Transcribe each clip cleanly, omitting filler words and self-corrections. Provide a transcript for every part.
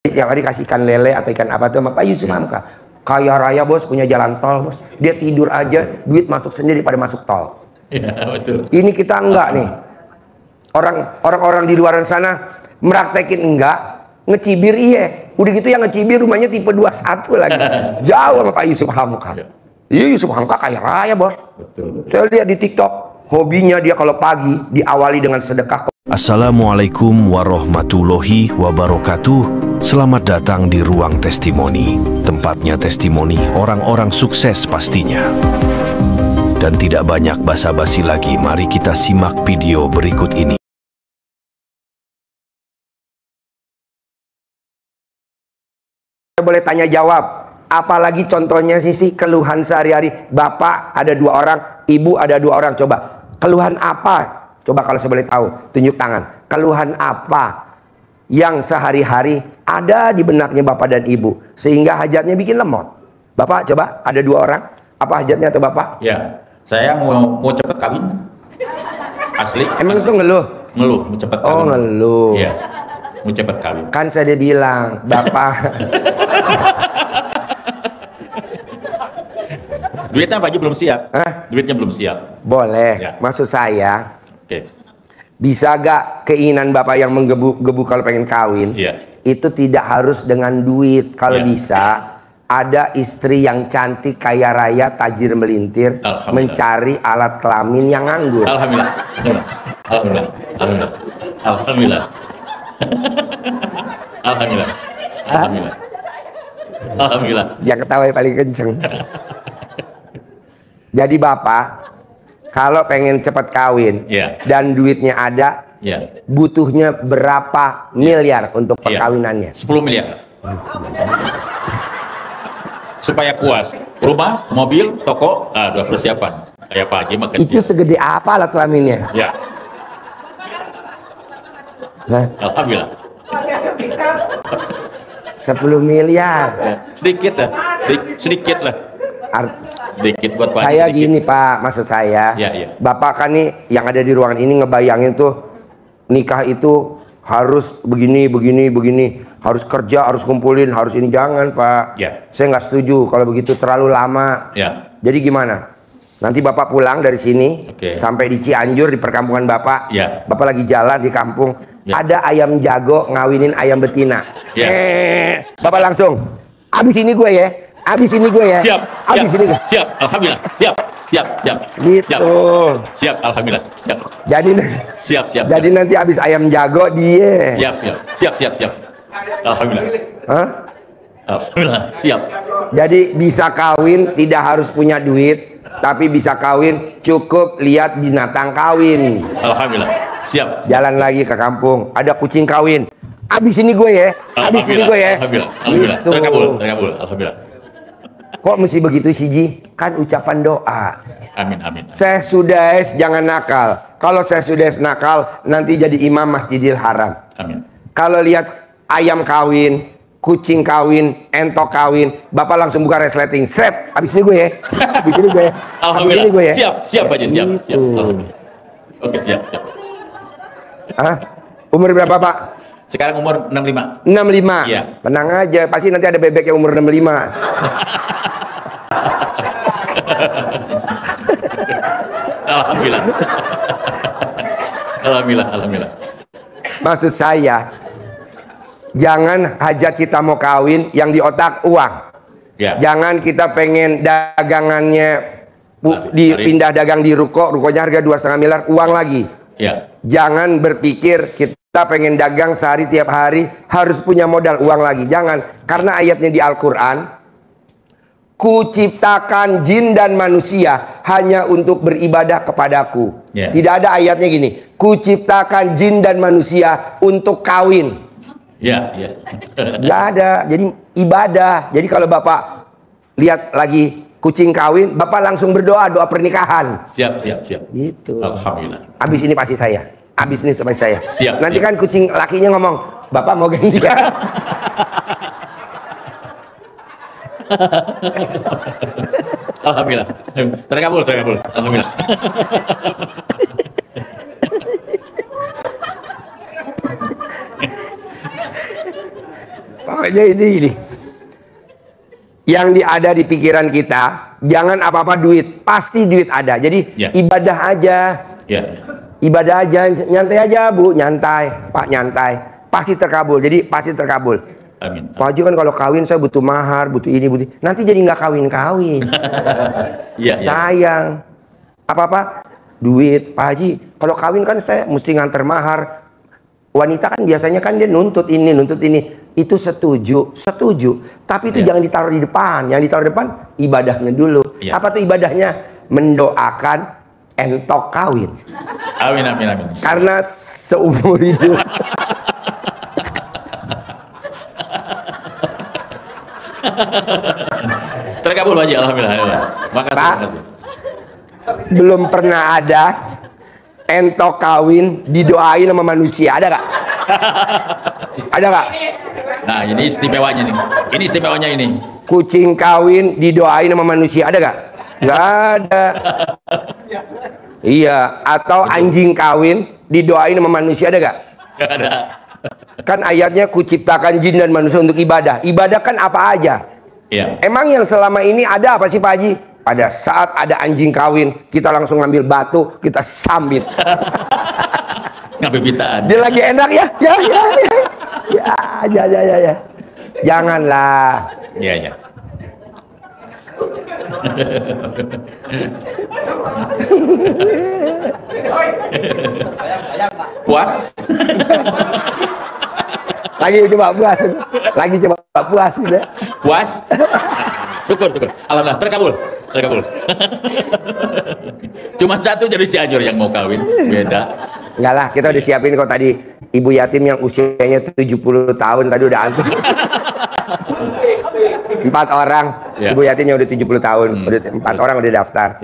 Tiap hari kasih ikan lele atau ikan apa tuh sama Pak Yusuf Hamka. Kaya raya bos, punya jalan tol bos. Dia tidur aja, duit masuk sendiri pada masuk tol. Ya, betul. Ini kita enggak nih. Orang-orang di luar sana meraktekin enggak, ngecibir iya. Udah gitu yang ngecibir rumahnya tipe 21 lagi. Jauh sama Pak Yusuf Hamka. Iya, Yusuf Hamka kaya raya bos. Betul. Saya lihat di TikTok, hobinya dia kalau pagi diawali dengan sedekah. Assalamualaikum warahmatullahi wabarakatuh. Selamat datang di Ruang Testimoni. Tempatnya testimoni orang-orang sukses pastinya. Dan tidak banyak basa-basi lagi, mari kita simak video berikut ini. Boleh tanya jawab, apalagi contohnya Sisi keluhan sehari-hari. Bapak ada 2 orang, ibu ada 2 orang. Coba keluhan apa? Coba kalau saya boleh tahu, tunjuk tangan. Keluhan apa yang sehari-hari ada di benaknya bapak dan ibu sehingga hajatnya bikin lemot? Bapak coba, ada 2 orang, apa hajatnya tuh bapak? Ya, saya mau cepet kawin. Asli. Emang asli. itu ngeluh? Ngeluh, mau cepet kawin. Oh ngeluh. Iya, mau cepet kawin. Kan saya bilang, bapak. Duitnya Pak Haji belum siap. Hah? Duitnya belum siap. Boleh, Ya. maksud saya, Oke. bisa gak keinginan bapak yang menggebu-gebu kalau pengen kawin, Iya. itu tidak harus dengan duit. Kalau Iya. bisa, ada istri yang cantik, kaya raya, tajir melintir, Alhamdulillah. mencari alat kelamin yang nganggur. Alhamdulillah. Alhamdulillah. Alhamdulillah. Alhamdulillah. Alhamdulillah. Alhamdulillah. Alhamdulillah. Yang ketawa yang paling kenceng. Jadi bapak, kalau pengen cepat kawin, Iya. dan duitnya ada, Ya. butuhnya berapa miliar untuk perkawinannya? 10 miliar. Supaya puas. Rumah, mobil, toko, udah persiapan. Kayak Pak Haji mah kecil. Itu segede apa alat kelaminnya? Ya. Hah? Alhamdulillah. 10 miliar. Ya. Sedikit lah. Sedikit lah. Sedikit buat Pak Haji. Saya sedikit. gini Pak, maksud saya, Ya, ya. Bapak kan nih yang ada di ruangan ini ngebayangin tuh nikah itu harus begini, harus kerja, harus kumpulin, harus ini. Jangan Pak. Ya. Saya nggak setuju kalau begitu, terlalu lama. Ya. Jadi gimana? Nanti Bapak pulang dari sini, Oke. sampai di Cianjur di perkampungan Bapak. Ya. Bapak lagi jalan di kampung, Ya. ada ayam jago ngawinin ayam betina. Ya. Bapak langsung, abis ini gue ya. Abis ini gue ya. Siap. Abis ini gue. Siap. Alhamdulillah. Siap. Siap. Siap. Gitu. Siap. Siap. Alhamdulillah. Siap. Jadi Siap. Siap. jadi nanti abis ayam jago dia. Siap. Siap. Siap. Siap. Alhamdulillah. Hah? Alhamdulillah. Siap. Jadi bisa kawin tidak harus punya duit, tapi bisa kawin cukup lihat binatang kawin. Alhamdulillah. Siap. Jalan lagi ke kampung, ada kucing kawin. Abis ini gue ya. Abis ini gue ya. Alhamdulillah. Alhamdulillah. Gitu. Terkabul. Terkabul. Alhamdulillah. Kok mesti begitu sih Ji? Kan ucapan doa. Amin. Amin. Saya sudah jangan nakal. Kalau saya sudah nakal nanti jadi imam Masjidil Haram. Amin. Kalau lihat ayam kawin, kucing kawin, entok kawin, bapak langsung buka resleting. Sep, abis ini gue ya. Abis ini gue ya. Alhamdulillah. Abis ini gue ya. Siap. Siap aja. Siap. Siap. Gitu. Alhamdulillah. Oke. Siap. Siap. Hah? Umur berapa Pak? Sekarang umur 65. 65. Iya. Tenang aja, pasti nanti ada bebek yang umur 65. Alhamdulillah. Alhamdulillah. Alhamdulillah. Maksud saya, jangan hajat kita mau kawin yang di otak uang. Ya. Jangan kita pengen dagangannya Laris. dipindah dagang di rukonya harga 2,5 miliar, uang lagi. Ya. Jangan berpikir kita pengen dagang sehari tiap hari harus punya modal uang lagi. Jangan, karena ayatnya di Al-Quran, Kuciptakan jin dan manusia hanya untuk beribadah kepadaku. Ya. Tidak ada ayatnya gini, kuciptakan jin dan manusia untuk kawin. Ya. Ya. Nggak ada, jadi ibadah. Jadi kalau Bapak lihat lagi kucing kawin, Bapak langsung berdoa, doa pernikahan. Siap. Siap. Siap. Gitu. Alhamdulillah. Habis ini pasti saya. Habis ini sampai saya. Siap, Nanti siap. kan kucing lakinya ngomong, Bapak mau gantian. Alhamdulillah. Terkabul. Terkabul. Alhamdulillah. pokoknya ini. Yang ada di pikiran kita, jangan apa-apa duit, pasti duit ada. Jadi ibadah aja, ibadah aja, nyantai aja Bu, nyantai, Pak nyantai, pasti terkabul. Jadi pasti terkabul. Amin. Pak Haji kan kalau kawin saya butuh mahar, butuh ini, butuh nanti jadi nggak kawin-kawin. Sayang, apa-apa duit Pak Haji. Kalau kawin kan saya mesti nganter mahar. Wanita kan biasanya kan dia nuntut ini, itu setuju. Tapi itu jangan ditaruh di depan. Yang ditaruh di depan ibadahnya dulu. Apa tuh ibadahnya? Mendoakan entok kawin. Amin. Karena seumur hidup. Terkabul Pak Haji, alhamdulillah. Makasih. Belum pernah ada entok kawin didoain sama manusia, ada gak? Ada gak? Nah ini istimewanya nih. Ini istimewanya ini. Kucing kawin didoain sama manusia, ada gak? Gak ada. Iya. Atau anjing kawin didoain sama manusia, ada gak? Gak ada. Kan ayatnya kuciptakan jin dan manusia untuk ibadah. Ibadah kan apa aja? Emang yang selama ini ada apa sih Pak Haji? Pada saat ada anjing kawin, kita langsung ngambil batu, kita sambit. Ngambil bitaan. Dia lagi enak ya. Janganlah. Iya. Puas? Lagi coba puas. Gitu. Puas? Syukur. Alhamdulillah, terkabul. Cuma satu jadi Cianjur yang mau kawin, beda. Enggak lah, kita udah siapin kok tadi. Ibu yatim yang usianya 70 tahun tadi udah antum. 4 orang, ibu yatimnya udah 70 tahun, udah 4 orang udah daftar.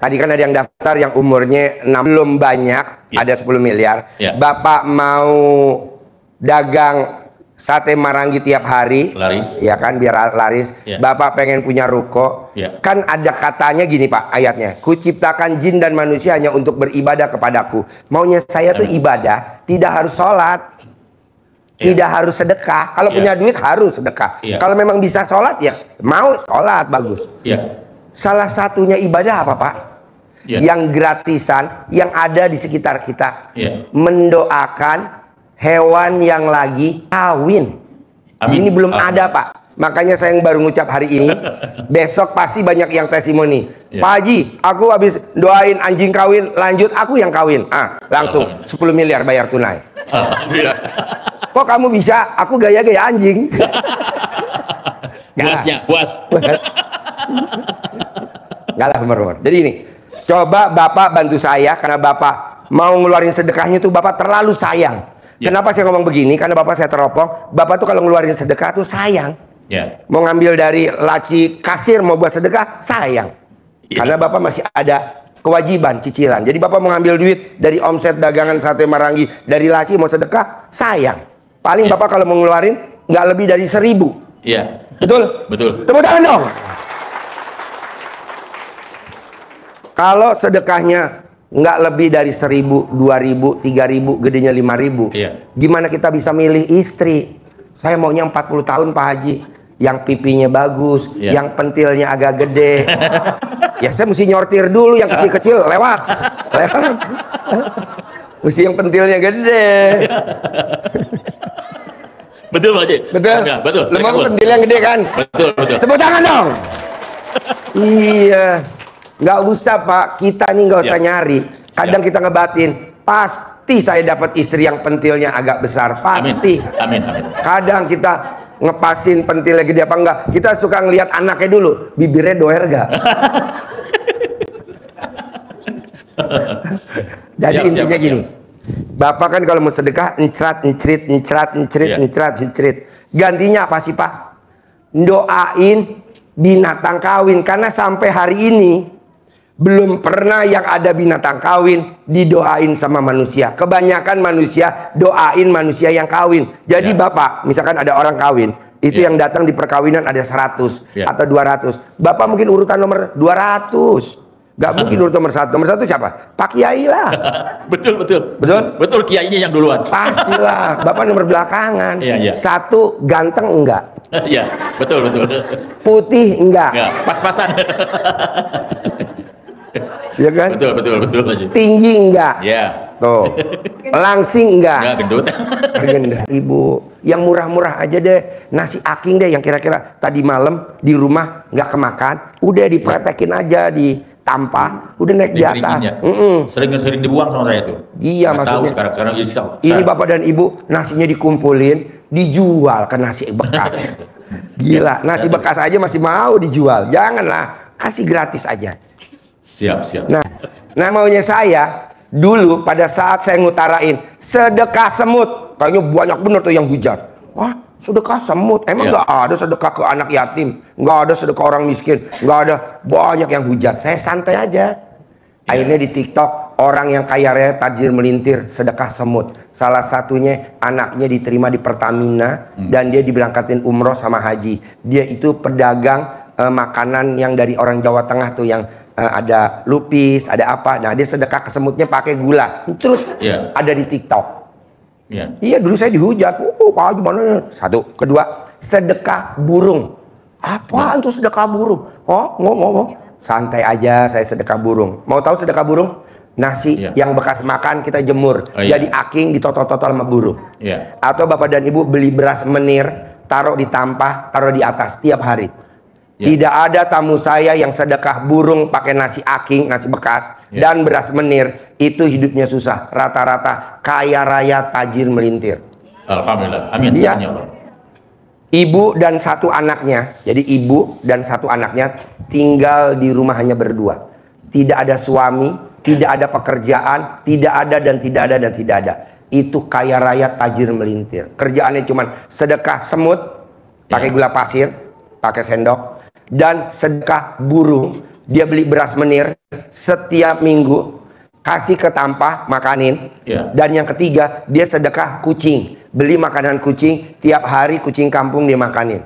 Tadi kan ada yang daftar yang umurnya 6, belum banyak, ada 10 miliar. Bapak mau dagang sate marangi tiap hari, laris, ya kan, biar laris. Bapak pengen punya ruko, kan ada katanya gini Pak, ayatnya, kuciptakan jin dan manusia hanya untuk beribadah kepadaku. Maunya saya tuh ibadah, tidak harus sholat, tidak harus sedekah. Kalau punya duit harus sedekah. Kalau memang bisa sholat ya mau sholat, bagus. Salah satunya ibadah apa Pak? Yang gratisan, yang ada di sekitar kita, mendoakan hewan yang lagi kawin. Ini belum ada Pak. Makanya saya yang baru ngucap hari ini. Besok pasti banyak yang testimoni. Pak Haji, aku habis doain anjing kawin, lanjut aku yang kawin. Langsung 10 miliar bayar tunai. Kok kamu bisa? Aku gaya-gaya anjing. Puas. Enggak lah, bener. Jadi ini, coba Bapak bantu saya, karena Bapak mau ngeluarin sedekahnya tuh Bapak terlalu sayang. Kenapa saya ngomong begini? Karena Bapak saya teropong. Bapak tuh kalau ngeluarin sedekah tuh sayang. Mau ngambil dari laci kasir mau buat sedekah, sayang. Karena Bapak masih ada kewajiban cicilan. Jadi Bapak mau ngambil duit dari omset dagangan sate marangi, dari laci mau sedekah, sayang. Paling Bapak kalau mau ngeluarin nggak lebih dari 1000. Betul? Tepuk tangan dong. Kalau sedekahnya nggak lebih dari 1000, 2000, 3000, gedenya 5000. Gimana kita bisa milih istri? Saya maunya 40 tahun Pak Haji, yang pipinya bagus, yang pentilnya agak gede. Ya saya mesti nyortir dulu, yang kecil-kecil lewat. Mesti yang pentilnya gede. Betul Pak Haji. Betul. Lemah pentilnya gede kan? Betul. Tepuk tangan dong. Iya. Nggak usah Pak, kita nih nggak usah nyari. Kadang kita ngebatin, pasti saya dapat istri yang pentilnya agak besar, pasti. Amin. Kadang kita ngepasin pentilnya gede apa enggak, kita suka ngelihat anaknya dulu, bibirnya doer gak? Jadi intinya gini, Bapak kan kalau mau sedekah encrat. Gantinya apa sih Pak? Doain binatang kawin, karena sampai hari ini belum pernah yang ada binatang kawin didoain sama manusia. Kebanyakan manusia doain manusia yang kawin. Jadi Bapak, misalkan ada orang kawin, itu yang datang di perkawinan ada 100 atau 200. Bapak mungkin urutan nomor 200. Nggak mungkin urut nomor satu. Nomor satu siapa? Pak Kiai lah. Betul. Betul, kiainya yang duluan. Pastilah. Bapak nomor belakangan. Iya. Satu, ganteng enggak? Iya, betul. Putih enggak? Enggak, pas-pasan. Ya kan? Betul. Tinggi enggak? Ya. Tuh. Langsing enggak? Enggak gendut. Gendut. Ibu, yang murah-murah aja deh. Nasi aking deh yang kira-kira tadi malam di rumah nggak kemakan. Udah dipretekin aja ditampah. Udah naik di atas. Sering dibuang sama saya tuh. Iya, nggak maksudnya. tahu sekarang ini bapak dan ibu nasinya dikumpulin, dijual ke nasi bekas. Gila, nasi bekas aja masih mau dijual. Janganlah, kasih gratis aja. Siap. Nah maunya saya dulu pada saat saya ngutarain sedekah semut, kayaknya banyak bener tuh yang hujat. Wah, sedekah semut, emang nggak ada sedekah ke anak yatim, nggak ada sedekah orang miskin, nggak ada. Banyak yang hujat. Saya santai aja. Akhirnya di TikTok orang yang kaya raya tajir melintir sedekah semut. Salah satunya anaknya diterima di Pertamina dan dia diberangkatin umroh sama haji. Dia itu pedagang makanan yang dari orang Jawa Tengah tuh yang ada lupis, ada apa. Nah dia sedekah ke semutnya pakai gula. Terus ada di TikTok. Iya dulu saya dihujat. Pak Haji mana? Satu. Kedua, sedekah burung. Apaan tuh sedekah burung? Oh ngomong. Santai aja saya sedekah burung. Mau tahu sedekah burung? Nasi yang bekas makan kita jemur. Jadi aking ditotol-totol sama burung. Atau bapak dan ibu beli beras menir, taruh di tampah, taruh di atas tiap hari. Tidak ada tamu saya yang sedekah burung pakai nasi aking, nasi bekas, dan beras menir. Itu hidupnya susah. Rata-rata kaya raya tajir melintir. Alhamdulillah. Amin. Dia, ibu dan satu anaknya. Jadi ibu dan satu anaknya tinggal di rumah hanya berdua. Tidak ada suami, tidak ada pekerjaan, tidak ada dan tidak ada dan tidak ada. Itu kaya raya tajir melintir. Kerjaannya cuma sedekah semut, pakai gula pasir, pakai sendok. Dan sedekah burung, dia beli beras menir setiap minggu, kasih ke tampah, makanin. Dan yang ketiga, dia sedekah kucing, beli makanan kucing, tiap hari kucing kampung dia makanin.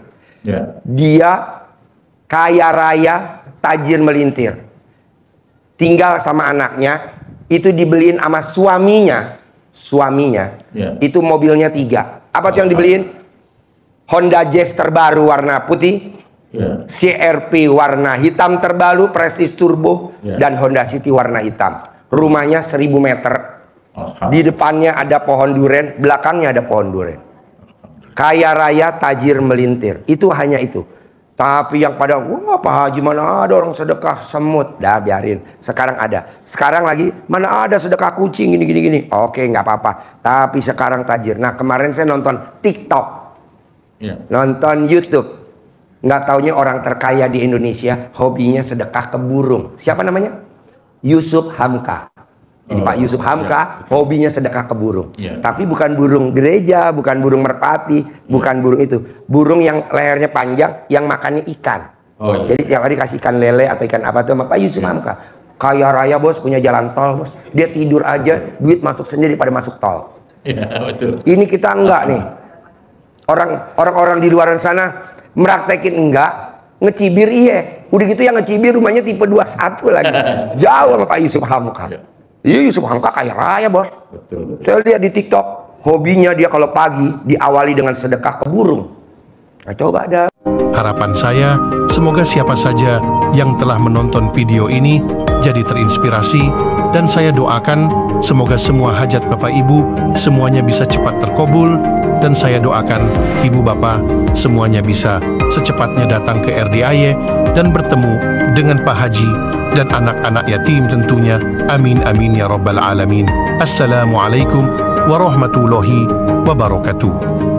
Dia kaya raya, tajir melintir. Tinggal sama anaknya, itu dibeliin sama suaminya, itu mobilnya 3. Apa tuh yang dibeliin? Honda Jazz terbaru warna putih, CR-V warna hitam terbaru, Prestige Turbo, dan Honda City warna hitam. Rumahnya 1000 meter. Di depannya ada pohon duren, belakangnya ada pohon duren. Kaya raya tajir melintir. Itu hanya itu. Tapi yang pada, wah Pak Haji mana ada orang sedekah semut. Dah biarin. Sekarang ada. Sekarang lagi, mana ada sedekah kucing gini. Oke nggak apa-apa. Tapi sekarang tajir. Nah kemarin saya nonton TikTok. Nonton YouTube. Nggak taunya orang terkaya di Indonesia hobinya sedekah ke burung. Siapa namanya? Yusuf Hamka. Jadi Pak Yusuf Hamka hobinya sedekah ke burung. Tapi bukan burung gereja, bukan burung merpati, bukan burung itu. Burung yang lehernya panjang, yang makannya ikan. Jadi tiap hari kasih ikan lele atau ikan apa tuh sama Pak Yusuf Hamka. Kaya raya bos, punya jalan tol bos. Dia tidur aja, duit masuk sendiri pada masuk tol. Betul. Ini kita enggak nih. Orang-orang di luar sana meraktekin enggak, ngecibir udah gitu yang ngecibir rumahnya tipe 21 lagi. Jauh sama Pak Yusuf Hamka. Iya Yusuf Hamka kaya raya bos. Betul. Saya lihat di TikTok, hobinya dia kalau pagi diawali dengan sedekah ke burung. Nah, coba ada. Harapan saya, semoga siapa saja yang telah menonton video ini jadi terinspirasi, dan saya doakan semoga semua hajat Bapak Ibu semuanya bisa cepat terkabul, dan saya doakan Ibu Bapak semuanya bisa secepatnya datang ke RDIY dan bertemu dengan Pak Haji dan anak-anak yatim tentunya. Amin amin ya rabbal alamin. Assalamualaikum warahmatullahi wabarakatuh.